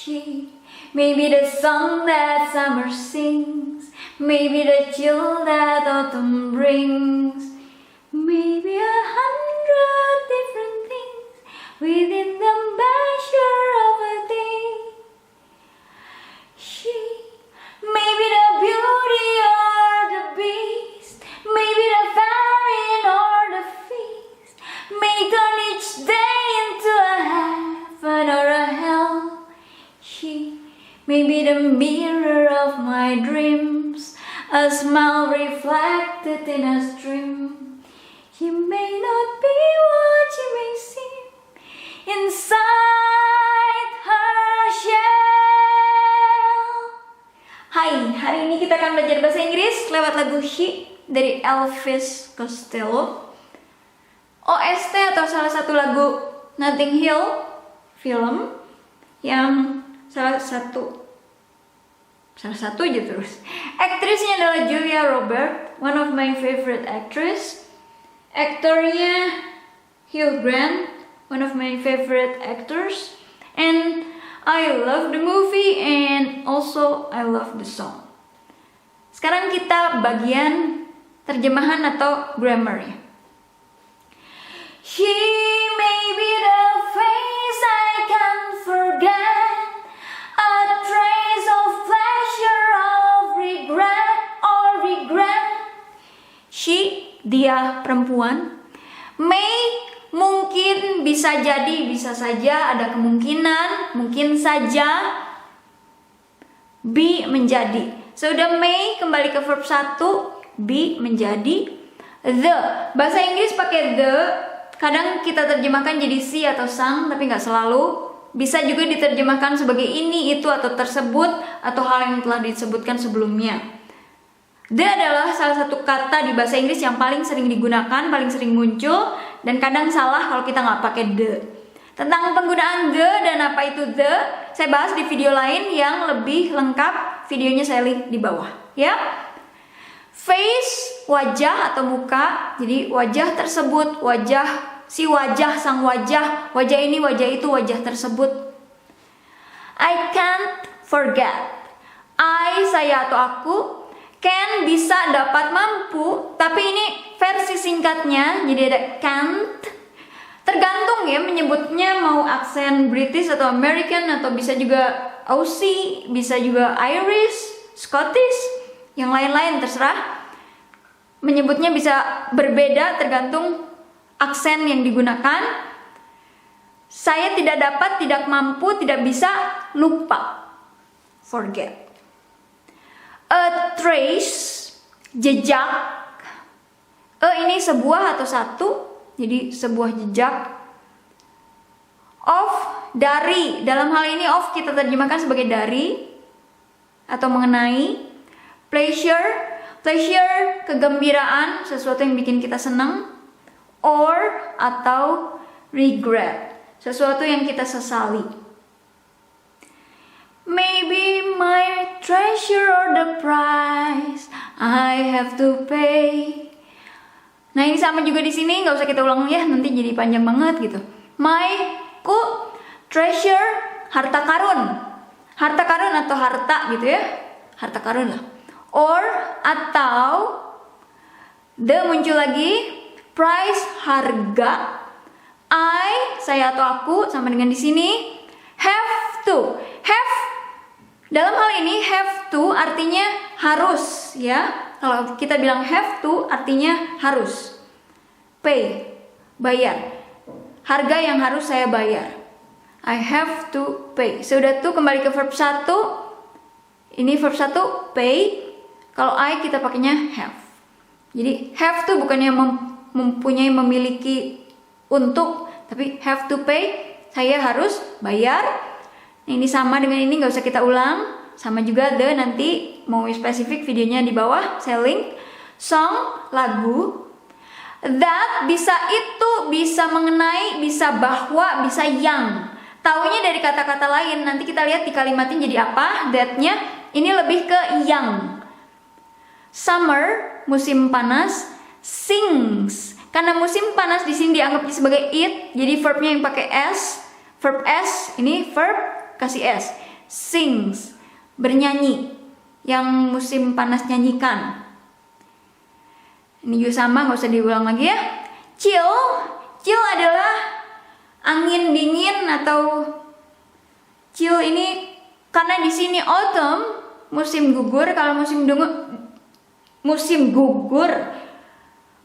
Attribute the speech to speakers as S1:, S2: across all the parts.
S1: She may be the song that summer sings, maybe the chill that autumn brings, maybe 100 different things within the measure of a day. She may be the beauty or the beast, maybe the famine or the feast, may turn each day into a heaven or a hell. She may be the mirror of my dreams, a smile reflected in a stream. She may not be what she may seem inside her shell. Hai, hari ini kita akan belajar bahasa Inggris lewat lagu She dari Elvis Costello. OST atau salah satu lagu Notting Hill film yang salah satu aja terus. Aktrisnya adalah Julia Roberts, one of my favorite actress. Aktornya Hugh Grant, one of my favorite actors. And I love the movie and also I love the song. Sekarang kita bagian terjemahan atau grammarnya. She may be the face I can't forget, a trace of pleasure of regret or regret. She, dia perempuan. May, mungkin, bisa jadi, bisa saja, ada kemungkinan, mungkin saja. Be, menjadi. Sudah may, kembali ke verb 1. Be, menjadi. The, bahasa Inggris pakai the. Kadang kita terjemahkan jadi si atau sang, tapi nggak selalu. Bisa juga diterjemahkan sebagai ini, itu, atau tersebut, atau hal yang telah disebutkan sebelumnya. The adalah salah satu kata di bahasa Inggris yang paling sering digunakan, paling sering muncul, dan kadang salah kalau kita nggak pakai the. Tentang penggunaan the dan apa itu the, saya bahas di video lain yang lebih lengkap. Videonya saya link di bawah, ya. Face, wajah atau muka. Jadi wajah tersebut, wajah, si wajah, sang wajah, wajah ini, wajah itu, wajah tersebut. I can't forget. I, saya atau aku. Can, bisa, dapat, mampu. Tapi ini versi singkatnya, jadi ada can't. Tergantung ya menyebutnya, mau aksen British atau American, atau bisa juga Aussie, bisa juga Irish, Scottish, yang lain-lain terserah. Menyebutnya bisa berbeda tergantung aksen yang digunakan. Saya tidak dapat, tidak mampu, tidak bisa, lupa, forget. A trace, jejak. Ini sebuah atau satu, jadi sebuah jejak. Of, dari. Dalam hal ini of kita terjemahkan sebagai dari atau mengenai. Pleasure, pleasure, kegembiraan, sesuatu yang bikin kita senang. Or, atau regret, sesuatu yang kita sesali. Maybe my treasure or the price I have to pay. Nah ini sama juga di sini, nggak usah kita ulang ya, nanti jadi panjang banget gitu. My, ku, treasure, harta karun. Harta karun atau harta gitu ya, harta karun lah. Or, atau, the muncul lagi, price, harga. I, saya atau aku, sama dengan di sini. Have to, have. Dalam hal ini have to artinya harus ya. Kalau kita bilang have to artinya harus. Pay, bayar. Harga yang harus saya bayar. I have to pay. Sudah tuh kembali ke verb 1. Ini verb 1 pay. Kalau I kita pakainya have. Jadi have to bukannya mempunyai, memiliki, untuk, tapi have to pay, saya harus bayar. Ini sama dengan ini, nggak usah kita ulang. Sama juga the, nanti mau spesifik videonya di bawah saya link. Song, lagu. That, bisa itu, bisa mengenai, bisa bahwa, bisa yang. Taunya dari kata-kata lain. Nanti kita lihat di kalimatnya jadi apa. That-nya ini lebih ke yang. Summer, musim panas. Sings, karena musim panas di sini dianggap sebagai it, jadi verbnya yang pakai s. Verb s, ini verb kasih s. sings, bernyanyi. Yang musim panas nyanyikan. Ini juga sama, nggak usah diulang lagi ya. Chill, chill adalah angin dingin atau chill ini karena di sini autumn musim gugur. Kalau musim gugur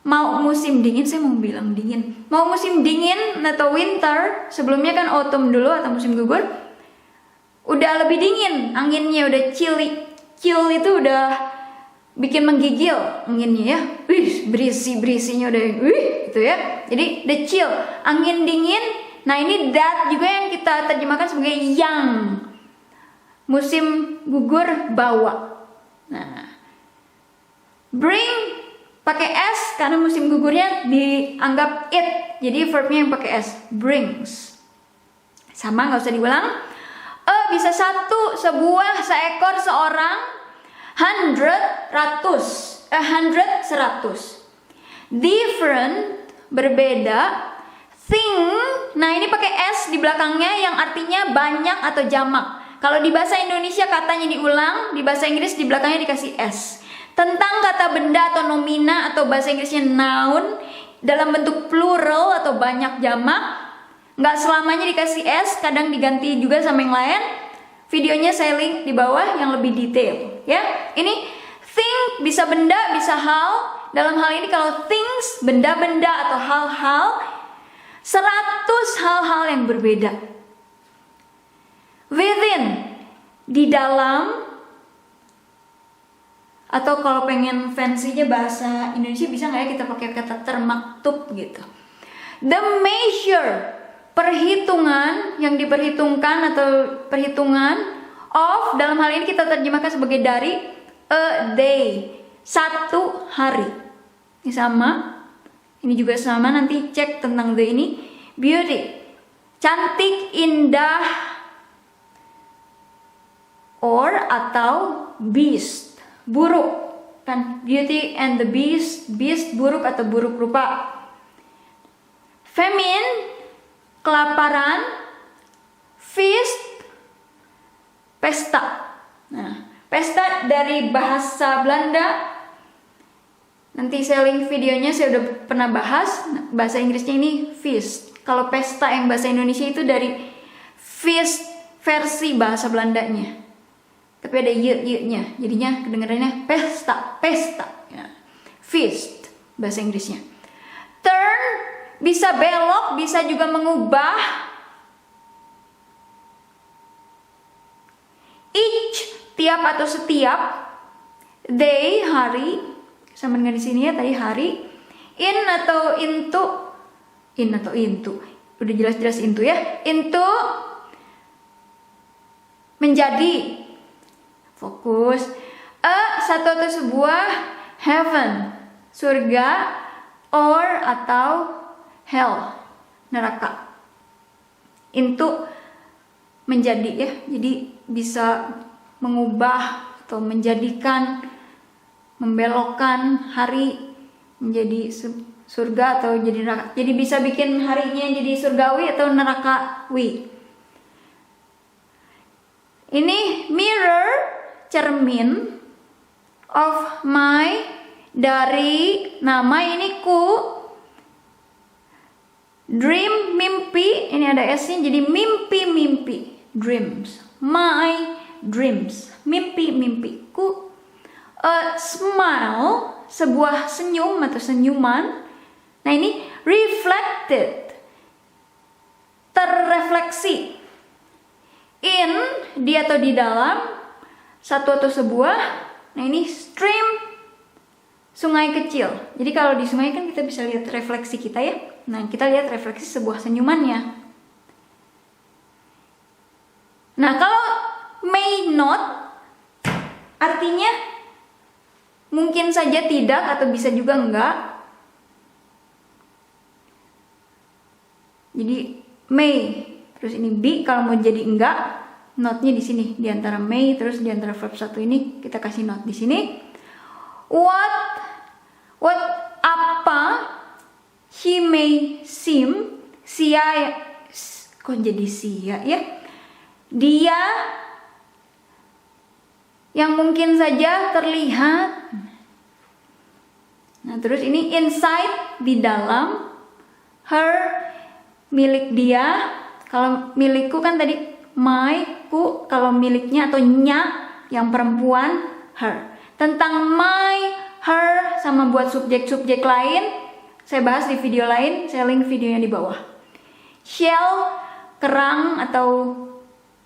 S1: mau musim dingin, saya mau bilang dingin. Mau musim dingin atau winter, sebelumnya kan autumn dulu atau musim gugur. Udah lebih dingin, anginnya udah chilly. Chill itu udah bikin menggigil anginnya ya. Berisi-berisinya udah gitu ya. Jadi the chill, angin dingin. Nah, ini that juga yang kita terjemahkan sebagai yang. Musim gugur bawa. Nah, bring pakai s karena musim gugurnya dianggap it. Jadi verbnya yang pakai s, brings. Sama, nggak usah diulang. Bisa satu, sebuah, seekor, seorang. 100, ratus. 100, 100. Different, berbeda. Thing, nah ini pakai s di belakangnya yang artinya banyak atau jamak. Kalau di bahasa Indonesia katanya diulang, di bahasa Inggris di belakangnya dikasih s. Tentang kata benda atau nomina atau bahasa Inggrisnya noun dalam bentuk plural atau banyak jamak, nggak selamanya dikasih s, kadang diganti juga sama yang lain. Videonya saya link di bawah yang lebih detail ya. Ini thing bisa benda, bisa hal. Dalam hal ini kalau things, benda-benda atau hal-hal, 100 hal-hal yang berbeda. Within, di dalam, atau kalau pengen fancy-nya bahasa Indonesia bisa nggak ya kita pakai kata termaktub gitu. The measure, perhitungan yang diperhitungkan atau perhitungan of, dalam hal ini kita terjemahkan sebagai dari, a day, satu hari. Ini sama, ini juga sama, nanti cek tentang the ini. Beauty, cantik, indah, or atau beast, buruk kan, beauty and the beast, beast buruk atau buruk rupa. Famine, kelaparan. Feast, pesta. Nah, pesta dari bahasa Belanda. Nanti saya link videonya, saya udah pernah bahas. Bahasa Inggrisnya ini feast. Kalau pesta yang bahasa Indonesia itu dari feast versi bahasa Belandanya. Tapi ada y-nya, jadinya kedengarannya pesta, pesta. Ya. Feast bahasa Inggrisnya. Turn, bisa belok, bisa juga mengubah. Each, tiap atau setiap. Day, hari, sama dengan di sini ya tadi hari. In atau into, in atau into, udah jelas-jelas into ya. Into, menjadi. Fokus. Satu atau sebuah. Heaven, surga. Or atau hell, neraka. Into, menjadi ya. Jadi bisa mengubah atau menjadikan, membelokkan hari menjadi surga atau jadi neraka. Jadi bisa bikin harinya jadi surgawi atau nerakawi. Ini mirror, cermin. Of my, dari nama ini ku. Dream, mimpi, ini ada S-nya jadi mimpi-mimpi. Dreams, my dreams, mimpi-mimpiku. Smile, sebuah senyum atau senyuman. Nah ini reflected, terrefleksi. In, di atau di dalam, satu atau sebuah. Nah ini stream, sungai kecil. Jadi kalau di sungai kan kita bisa lihat refleksi kita ya. Nah kita lihat refleksi sebuah senyumannya. Nah kalau may not, artinya mungkin saja tidak atau bisa juga enggak. Jadi may, terus ini be kalau mau jadi enggak, notnya di sini di antara may, terus di antara verb satu ini kita kasih not di sini. What apa, he may seem, sia, kok jadi sia ya? Dia yang mungkin saja terlihat. Nah, terus ini inside, di dalam. Her, milik dia. Kalau milikku kan tadi my, ku. Kalau miliknya atau nya yang perempuan, her. Tentang my, her, sama buat subjek-subjek lain, saya bahas di video lain, saya link videonya di bawah. Shell, kerang atau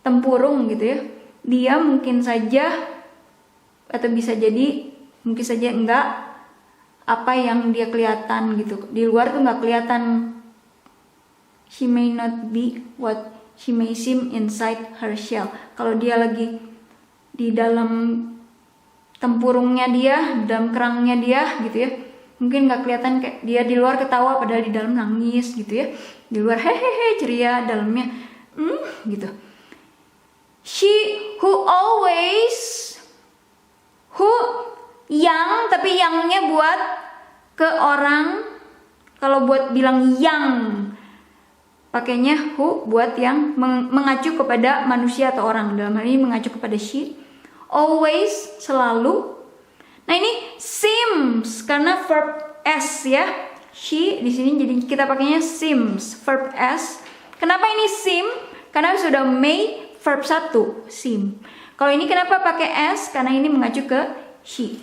S1: tempurung gitu ya. Dia mungkin saja atau bisa jadi, mungkin saja enggak, apa yang dia kelihatan gitu. Di luar tuh enggak kelihatan. She may not be what she may seem inside her shell. Kalau dia lagi di dalam tempurungnya dia, di dalam kerangnya dia gitu ya, mungkin nggak kelihatan, kayak dia di luar ketawa padahal di dalam nangis gitu ya. Di luar hehehe ceria, dalamnya gitu. She who always, who yang, tapi yangnya buat ke orang. Kalau buat bilang yang, pakainya who buat yang mengacu kepada manusia atau orang. Dalam hal ini mengacu kepada she. Always, selalu. Nah ini seems karena verb s ya. She di sini jadi kita pakainya seems, verb s. Kenapa ini seem? Karena sudah may, verb 1, seem. Kalau ini kenapa pakai s? Karena ini mengacu ke she.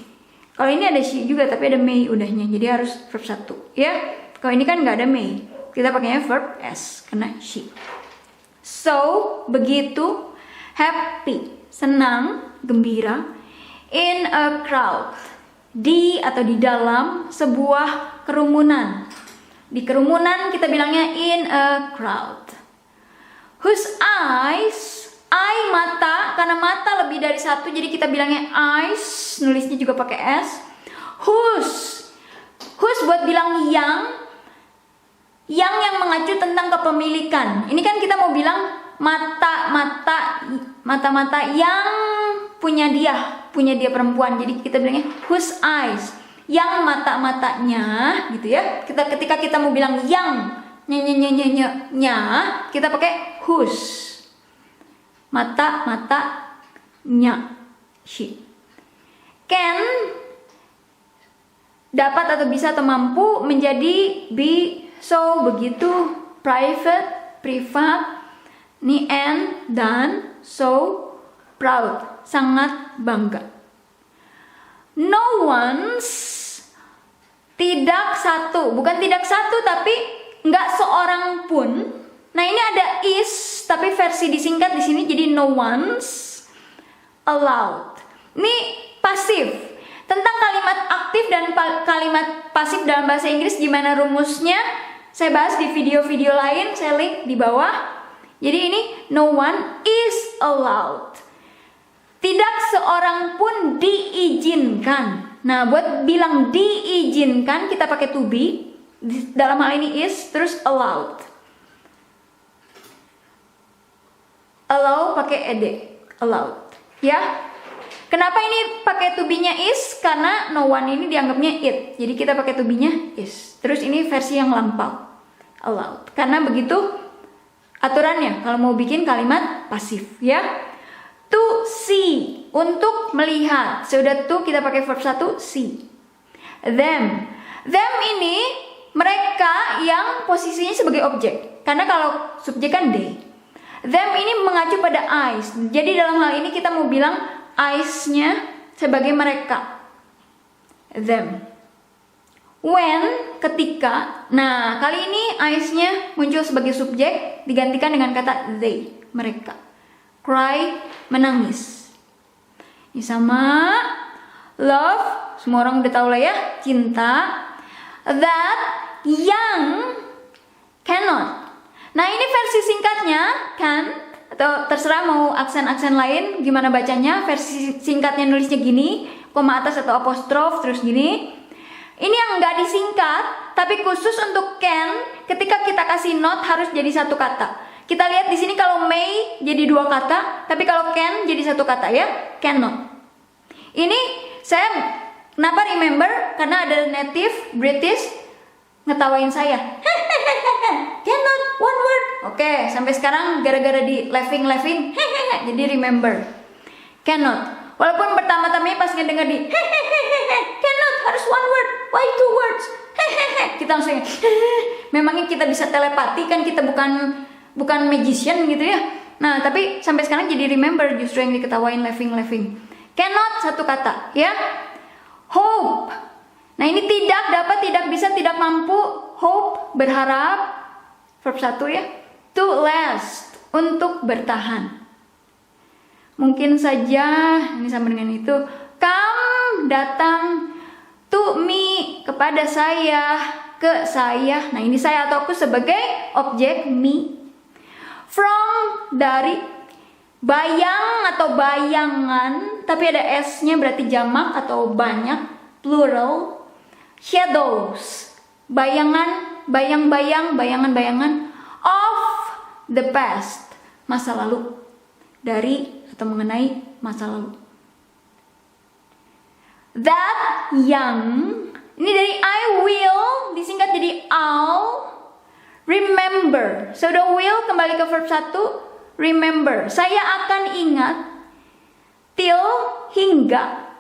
S1: Kalau ini ada she juga tapi ada may udahnya, jadi harus verb 1 ya. Kalau ini kan nggak ada may, kita pakainya verb s karena she. So, begitu. Happy, senang, gembira. In a crowd, di atau di dalam sebuah kerumunan. Di kerumunan kita bilangnya in a crowd. Whose eyes, eye mata, karena mata lebih dari satu jadi kita bilangnya eyes, nulisnya juga pakai s. Whose buat bilang yang mengacu tentang kepemilikan. Ini kan kita mau bilang mata-mata yang punya dia perempuan. Jadi kita bilangnya whose eyes, yang mata-matanya gitu ya. Ketika kita mau bilang yang nya, kita pakai whose. Mata-matanya, she. Can, dapat atau bisa atau mampu, menjadi, be, so, begitu, private, privat, ni and, dan, so, proud, sangat bangga. No one's, tidak satu, bukan tidak satu tapi nggak seorang pun. Nah ini ada is tapi versi disingkat di sini jadi no one's allowed. Ini pasif. Tentang kalimat aktif dan kalimat pasif dalam bahasa Inggris gimana rumusnya, saya bahas di video-video lain, saya link di bawah. Jadi ini no one is allowed. Tidak seorang pun diizinkan. Nah, buat bilang diizinkan kita pakai to be. Dalam hal ini is, terus allowed. Allow pakai ed, allowed. Ya. Kenapa ini pakai to be-nya is? Karena no one ini dianggapnya it. Jadi kita pakai to be-nya is. Terus ini versi yang lampau. Allowed. Karena begitu aturannya kalau mau bikin kalimat pasif, ya. To see, untuk melihat. Sudah to kita pakai verb 1 see. Them ini mereka yang posisinya sebagai objek. Karena kalau subjek kan they. Them ini mengacu pada eyes. Jadi dalam hal ini kita mau bilang eyes-nya sebagai mereka. Them. When, ketika. Nah, kali ini eyes-nya muncul sebagai subjek digantikan dengan kata they, mereka. Cry, menangis. Ini sama love, semua orang udah tahu lah ya, cinta. That, yang, cannot. Nah ini versi singkatnya, can, atau terserah mau aksen-aksen lain gimana bacanya. Versi singkatnya nulisnya gini, koma atas atau apostrof, terus gini. Ini yang nggak disingkat, tapi khusus untuk can, ketika kita kasih not harus jadi satu kata. Kita lihat di sini kalau may jadi dua kata, tapi kalau can jadi satu kata ya, cannot. Ini saya kenapa remember? Karena ada native British ngetawain saya. Cannot, one word. Oke, sampai sekarang gara-gara di laughing, jadi remember. Cannot. Walaupun pertama-tamanya pas ngedenger di hehehe, cannot, harus one word, why two words, hehehe, kita langsung memangnya kita bisa telepati kan, kita bukan magician gitu ya. Nah tapi sampai sekarang jadi remember justru yang diketawain, laughing. Cannot satu kata ya. Hope, nah ini tidak, dapat, tidak bisa, tidak mampu. Hope berharap, verb 1 ya. To last, untuk bertahan. Mungkin saja ini sama dengan itu. Come, datang. To me, kepada saya, ke saya. Nah ini saya atau aku sebagai objek me. From, dari. Bayang atau bayangan, tapi ada s-nya berarti jamak atau banyak, plural. Shadows, bayangan, bayang-bayang, bayangan-bayangan. Of the past, masa lalu. Dari atau mengenai masa lalu. That young, ini dari I will disingkat jadi I'll. Remember, so the will kembali ke verb 1. Remember, saya akan ingat. Till, hingga.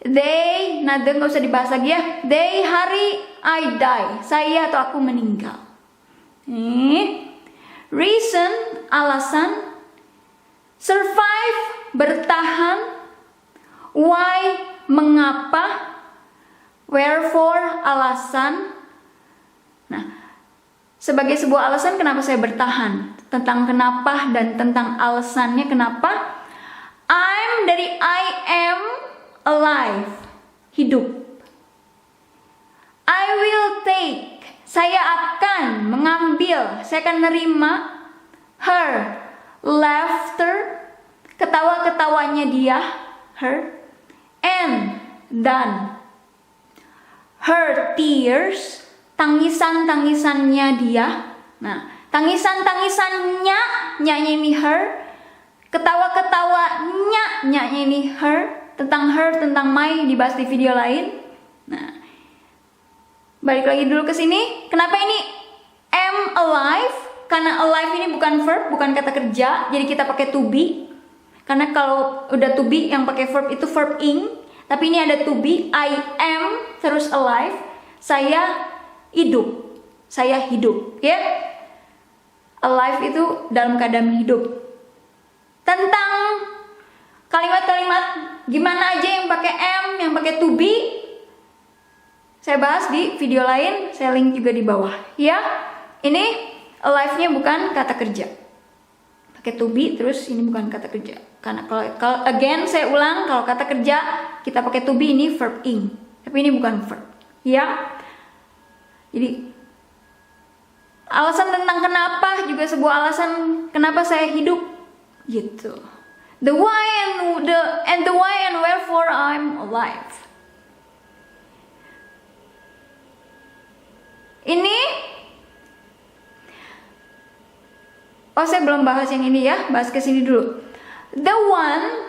S1: They, nah nggak usah dibahas lagi ya. They, hari, I die, saya atau aku meninggal. Reason, alasan. Survive, bertahan. Why, mengapa. Wherefore, alasan. Nah, sebagai sebuah alasan kenapa saya bertahan, tentang kenapa dan tentang alasannya kenapa. I'm dari I am alive, hidup. I will take, saya akan mengambil, saya akan nerima. Her, laughter, ketawa-ketawanya dia, her. And, dan. Her tears, tangisan-tangisannya dia. Nah, tangisan-tangisannya, nya-nya ini her. Ketawa-ketawanya, nya-nya ini her. Tentang her, tentang my dibahas di video lain. Nah, balik lagi dulu ke sini. Kenapa ini am alive? Karena alive ini bukan verb, bukan kata kerja. Jadi kita pakai to be. Karena kalau udah to be yang pakai verb itu verb ing. Tapi ini ada to be. I am terus alive. Saya hidup. Saya hidup, ya. Alive itu dalam keadaan hidup. Tentang kalimat-kalimat gimana aja yang pakai am, yang pakai to be, saya bahas di video lain, saya link juga di bawah. Ya, ini alive-nya bukan kata kerja. Pakai to be, terus ini bukan kata kerja. Karena kalau again saya ulang, kalau kata kerja kita pakai to be, ini verb ing. Tapi ini bukan verb. Ya. Jadi alasan tentang kenapa juga sebuah alasan kenapa saya hidup gitu. The why and the why and wherefore I'm alive. Ini saya belum bahas yang ini ya, bahas ke sini dulu. The one,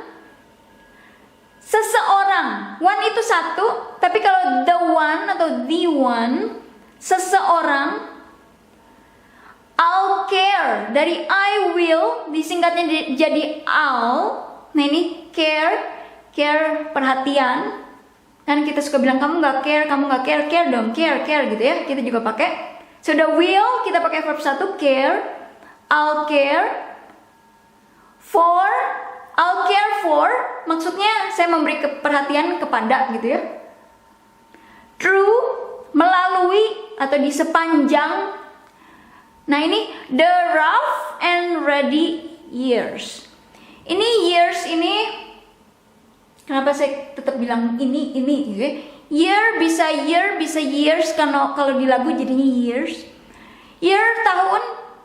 S1: seseorang. One itu satu, tapi kalau the one atau the one, seseorang. I'll care, dari I will disingkatnya jadi I'll. Nah ini care perhatian. Kan kita suka bilang kamu nggak care, care dong, care gitu ya. Kita juga pakai. So the will kita pakai verb 1 care. I'll care for. I'll care for maksudnya saya memberi perhatian kepada gitu ya. Through, melalui atau di sepanjang. Nah ini the rough and ready years. Ini years ini kenapa saya tetap bilang ini gitu ya. Year bisa years kalau di lagu jadinya years. Year tahun,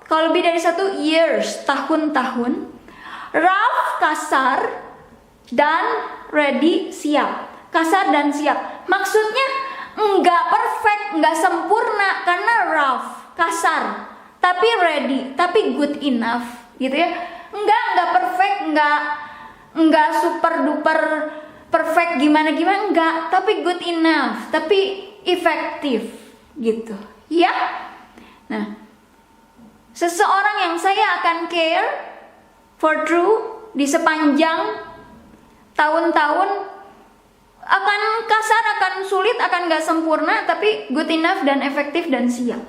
S1: kalau lebih dari satu years tahun-tahun. Rough kasar dan ready siap. Kasar dan siap. Maksudnya enggak perfect, enggak sempurna karena rough, kasar. Tapi ready, tapi good enough gitu ya. Enggak perfect, enggak super duper perfect gimana enggak, tapi good enough, tapi efektif gitu. Ya. Nah, seseorang yang saya akan care for true di sepanjang tahun-tahun akan kasar, akan sulit, akan gak sempurna, tapi good enough dan efektif dan siap.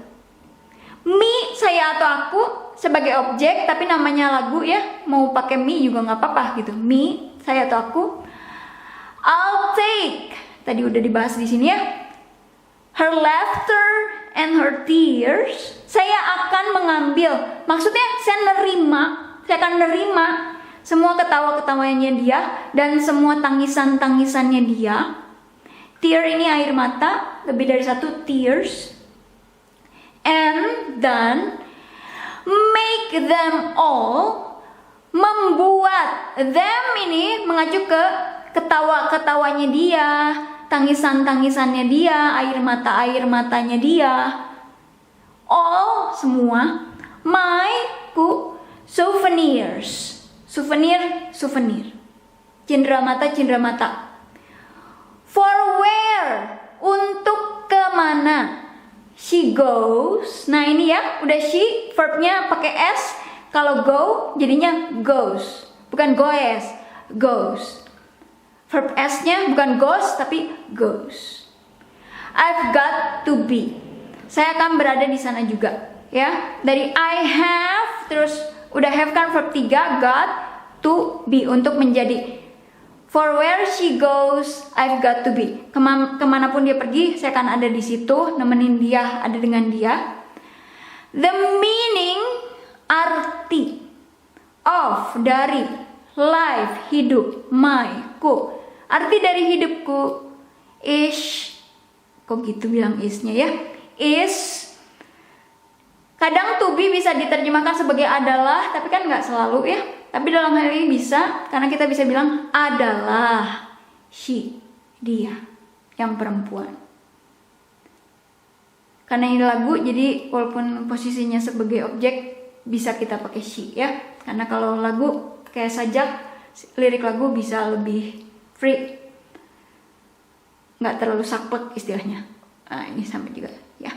S1: Me, saya atau aku sebagai objek, tapi namanya lagu ya, mau pakai me juga gak apa-apa gitu. Me, saya atau aku. I'll take, tadi udah dibahas di sini ya, her laughter and her tears. Saya akan mengambil, maksudnya saya akan nerima semua ketawa-ketawanya dia dan semua tangisan-tangisannya dia. Tear ini air mata, lebih dari satu, tears. And then make them all, membuat them ini mengacu ke ketawa-ketawanya dia, tangisan-tangisannya dia, air matanya dia. All, semua, my, ku, souvenirs. Souvenir. Cindera mata. For where, untuk kemana. She goes. Nah ini ya, udah she, verbnya pakai s. Kalau go, jadinya goes. Bukan goes, goes. Verb s-nya bukan goes, tapi goes. I've got to be. Saya akan berada di sana juga. Ya, dari I have, terus udah have kan verb 3, got to be, untuk menjadi. For where she goes, I've got to be. Kemanapun dia pergi, saya akan ada di situ, nemenin dia, ada dengan dia. The meaning, arti, of, dari, life, hidup, my, ku. Arti dari hidupku is, kok gitu bilang isnya ya? Is, kadang to be bisa diterjemahkan sebagai adalah, tapi kan nggak selalu ya. Tapi dalam hal ini bisa, karena kita bisa bilang adalah she, dia, yang perempuan. Karena ini lagu, jadi walaupun posisinya sebagai objek, bisa kita pakai she ya. Karena kalau lagu kayak sajak, lirik lagu bisa lebih free, nggak terlalu saklek istilahnya. Nah, ini sama juga ya.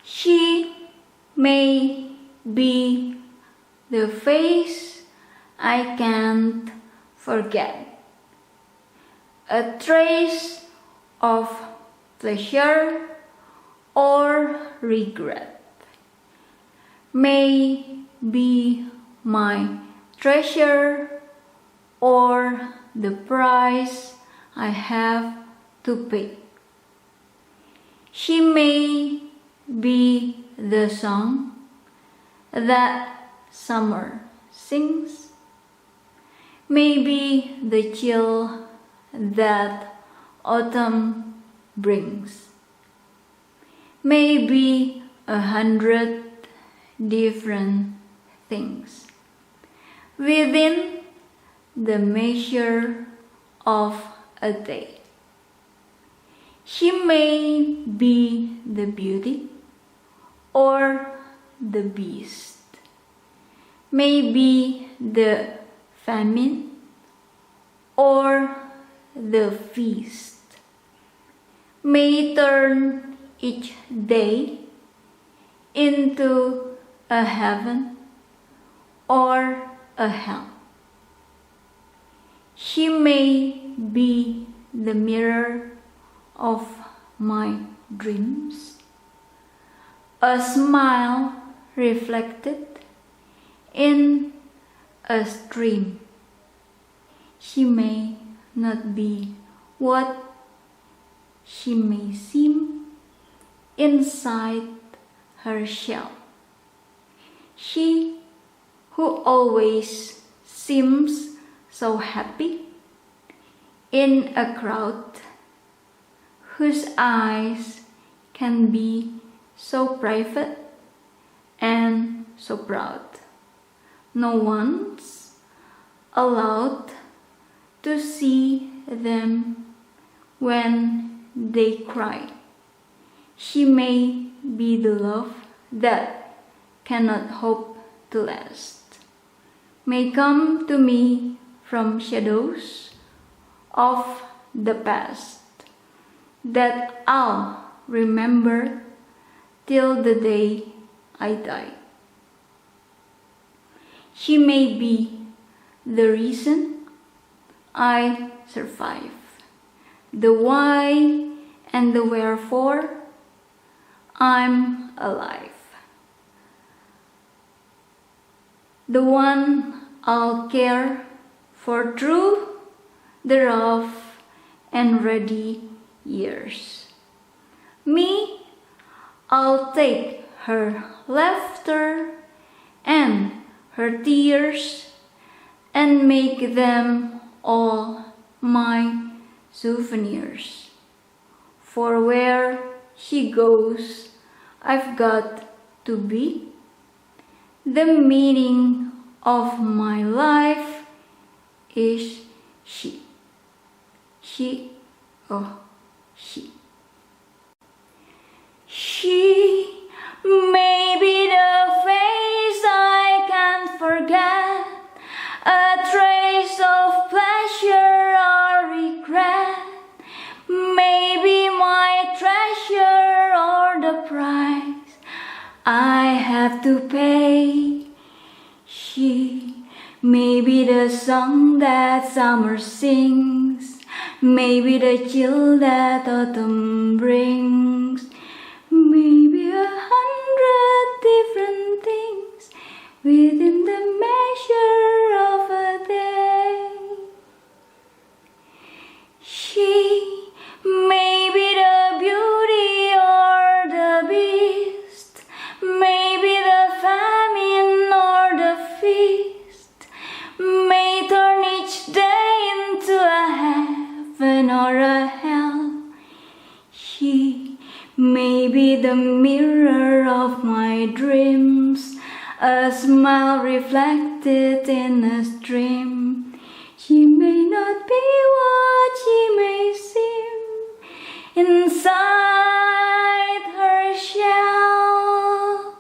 S1: She may be the face I can't forget, a trace of pleasure or regret, may be my treasure or the price I have to pay. She may be the song that summer sings, may be the chill that autumn brings, may be 100 different things within the measure of a day. She may be the beauty or the beast, may be the famine or the feast, may turn each day into a heaven or a hell. She may be the mirror of my dreams, a smile reflected in a stream. She may not be what she may seem inside her shell. She who always seems so happy in a crowd, whose eyes can be so private and so proud. No one's allowed to see them when they cry. She may be the love that cannot hope to last, may come to me from shadows of the past that I'll remember till the day I die. She may be the reason I survive. The why and the wherefore, I'm alive. The one I'll care for through the rough and ready years. Me, I'll take her laughter and her tears and make them all my souvenirs. For where she goes, I've got to be. The meaning of my life is she. She, oh, she. She may be the face I can't forget, a trace of pleasure or regret, maybe my treasure or the price I have to pay. She may be the song that summer sings, maybe the chill that autumn brings, maybe 100 different things within the measure of a day. She may be the beauty or the beast, maybe the famine or the feast, may turn each day into a heaven or a hell. She may be the mirror of my dreams, a smile reflected in a stream. She may not be what she may seem inside her shell.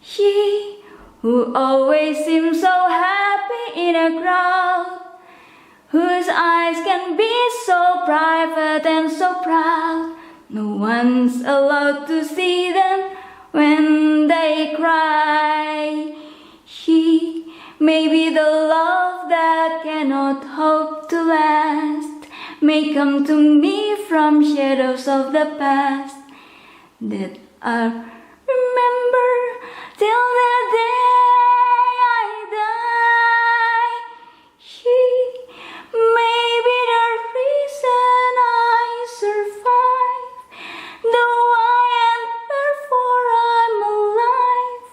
S1: She who always seems so happy in a crowd, whose eyes can be so private and so proud, no one's allowed to see them when they cry. She may be the love that cannot hope to last, may come to me from shadows of the past that I'll remember till the day I die. She may be the reason I survive, the why and wherefore I'm alive,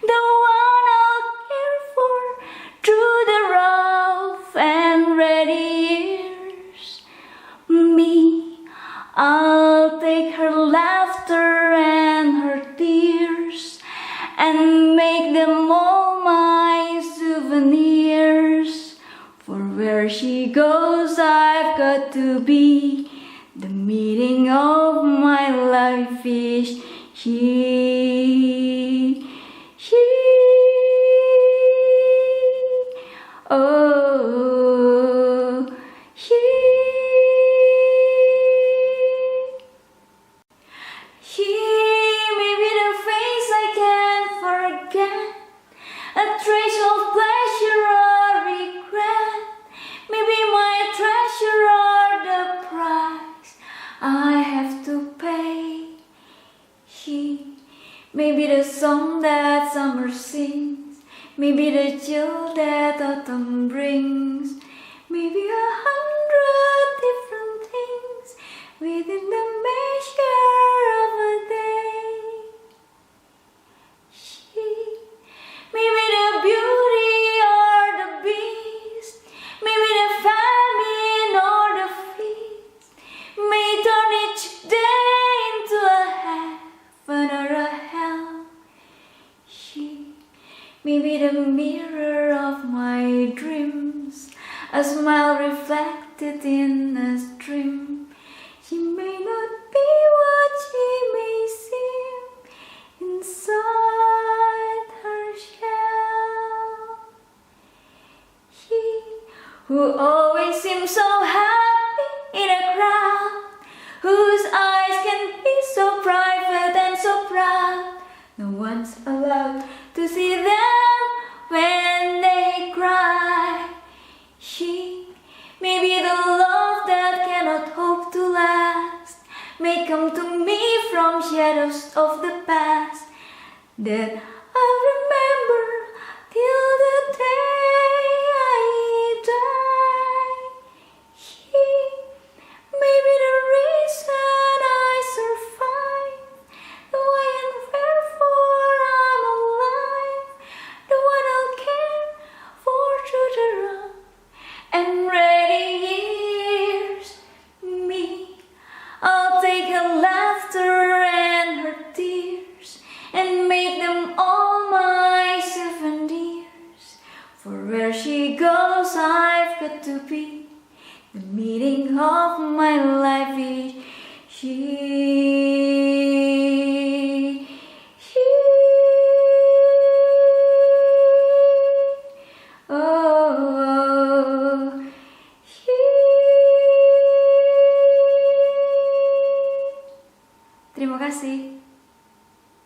S1: the one I'll care for through the rough and ready years. Me, I'll take her laughter and her tears and make them all my souvenirs. For where she goes, I've got to be. The meaning of my life is she. She. Oh, she. She may be the face I can't forget, a trace of pleasure or regret, maybe my treasure or the price I have to pay. She may be the song that summer sings, maybe the chill that autumn brings, maybe 100 different things within the measure of a day. She may be the beauty or the beast, maybe the famine or the feast, may turn each day into a heaven or a hell. She may be the mirror of my dreams, a smile reflected in a stream. She may not be what she may seem inside her shell. She who always seems so happy in a crowd, whose eyes can be so private and so proud, no one's allowed to see them when they cry. She shadows of the past that I remember till the day I die. He may be the reason I survive, the why and wherefore I'm alive, the one I'll care for through the rough and ready years. Me, I'll take her laughter and her tears and make them all my souvenirs. For where she goes, I've got to be. The meaning of my life is she. She. Oh, she. Terima kasih.